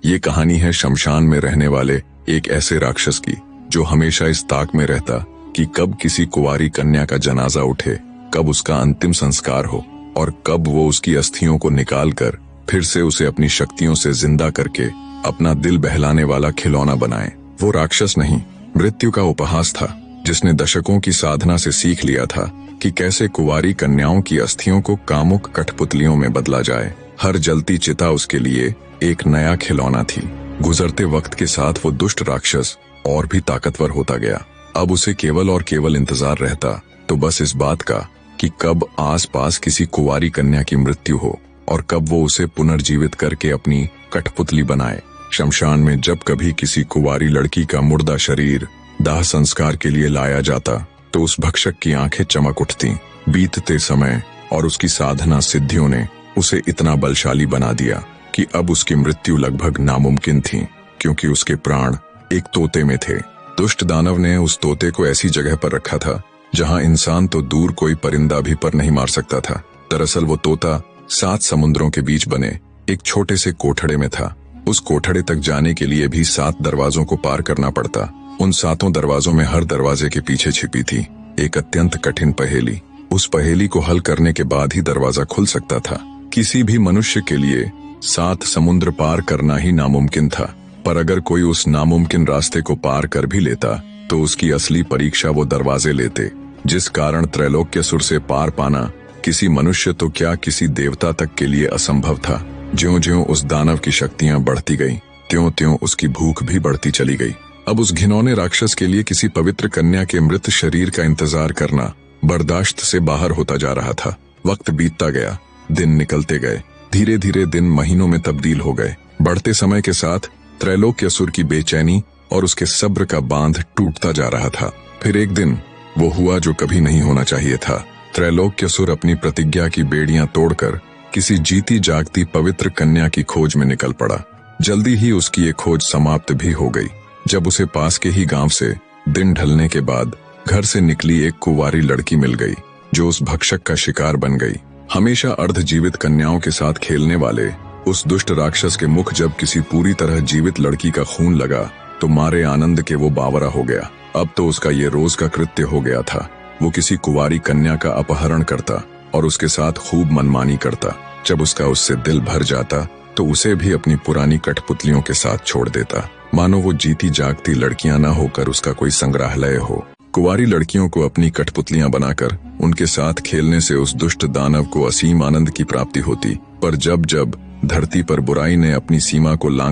ये कहानी है शमशान में रहने वाले एक ऐसे राक्षस की जो हमेशा इस ताक में रहता कि कब किसी कुंवारी कन्या का जनाजा उठे, कब उसका अंतिम संस्कार हो और कब वो उसकी अस्थियों को निकालकर फिर से उसे अपनी शक्तियों से जिंदा करके अपना दिल बहलाने वाला खिलौना बनाए। वो राक्षस नहीं, मृत्यु का उपहास था, जिसने दशकों की साधना से सीख लिया था कि कैसे कुंवारी कन्याओं की अस्थियों को कामुक कठपुतलियों में बदला जाए। हर जलती चिता उसके लिए एक नया खिलौना थी। गुजरते वक्त के साथ वो दुष्ट राक्षस और भी ताकतवर होता गया। अब उसे केवल और केवल इंतजार रहता तो बस इस बात का कि कब आसपास किसी कुंवारी कन्या की मृत्यु हो और कब वो उसे पुनर्जीवित करके अपनी कठपुतली बनाए। शमशान में जब कभी किसी कुंवारी लड़की का मुर्दा शरीर दाह संस्कार के लिए लाया जाता तो उस भक्षक की आंखें चमक उठती। बीतते समय और उसकी साधना सिद्धियों ने उसे इतना बलशाली बना दिया कि अब उसकी मृत्यु लगभग नामुमकिन थी, क्योंकि उसके प्राण एक तोते में थे। दुष्ट दानव ने उस तोते को ऐसी जगह पर रखा था जहां इंसान तो दूर कोई परिंदा भी पर नहीं मार सकता था। दरअसल वो तोता 7 समुद्रों के बीच बने एक छोटे से कोठड़े में था। उस कोठड़े तक जाने के लिए भी 7 दरवाजों को पार करना पड़ता। उन 7 दरवाजों में हर दरवाजे के पीछे छिपी थी एक अत्यंत कठिन पहेली। उस पहेली को हल करने के बाद ही दरवाजा खुल सकता था। किसी भी मनुष्य के लिए 7 समुद्र पार करना ही नामुमकिन था, पर अगर कोई उस नामुमकिन रास्ते को पार कर भी लेता तो उसकी असली परीक्षा वो दरवाजे लेते, जिस कारण त्रैलोक्यसुर से पार पाना किसी मनुष्य तो क्या किसी देवता तक के लिए असंभव था। ज्यों-ज्यों उस दानव की शक्तियां बढ़ती गईं, त्यों-त्यों उसकी भूख भी बढ़ती चली गई। अब उस घिनौने राक्षस के लिए किसी पवित्र कन्या के मृत शरीर का इंतजार करना बर्दाश्त से बाहर होता जा रहा था। वक्त बीतता गया, दिन निकलते गए, धीरे धीरे दिन महीनों में तब्दील हो गए। बढ़ते समय के साथ त्रैलोक्यसुर की बेचैनी और उसके सब्र का बांध टूटता जा रहा था। फिर एक दिन वो हुआ जो कभी नहीं होना चाहिए था। त्रैलोक्यसुर अपनी प्रतिज्ञा की बेड़ियां तोड़कर किसी जीती जागती पवित्र कन्या की खोज में निकल पड़ा। जल्दी ही उसकी ये खोज समाप्त भी हो गई, जब उसे पास के ही गांव से दिन ढलने के बाद घर से निकली एक कुंवारी लड़की मिल गई, जो उस भक्षक का शिकार बन गई। हमेशा अर्धजीवित कन्याओं के साथ खेलने वाले उस दुष्ट राक्षस के मुख जब किसी पूरी तरह जीवित लड़की का खून लगा तो मारे आनंद के वो बावरा हो गया। अब तो उसका ये रोज का कृत्य हो गया था। वो किसी कुंवारी कन्या का अपहरण करता और उसके साथ खूब मनमानी करता। जब उसका उससे दिल भर जाता तो उसे भी अपनी पुरानी कठपुतलियों के साथ छोड़ देता, मानो वो जीती जागती लड़कियां न होकर उसका कोई संग्रहालय हो। कुंवारी लड़कियों को अपनी कठपुतलियां बनाकर उनके साथ खेलने से उस दुष्ट दानव को असीम आनंद की प्राप्ति होती, पर जब जब धरती पर बुराई ने अपनी सीमा को लांघ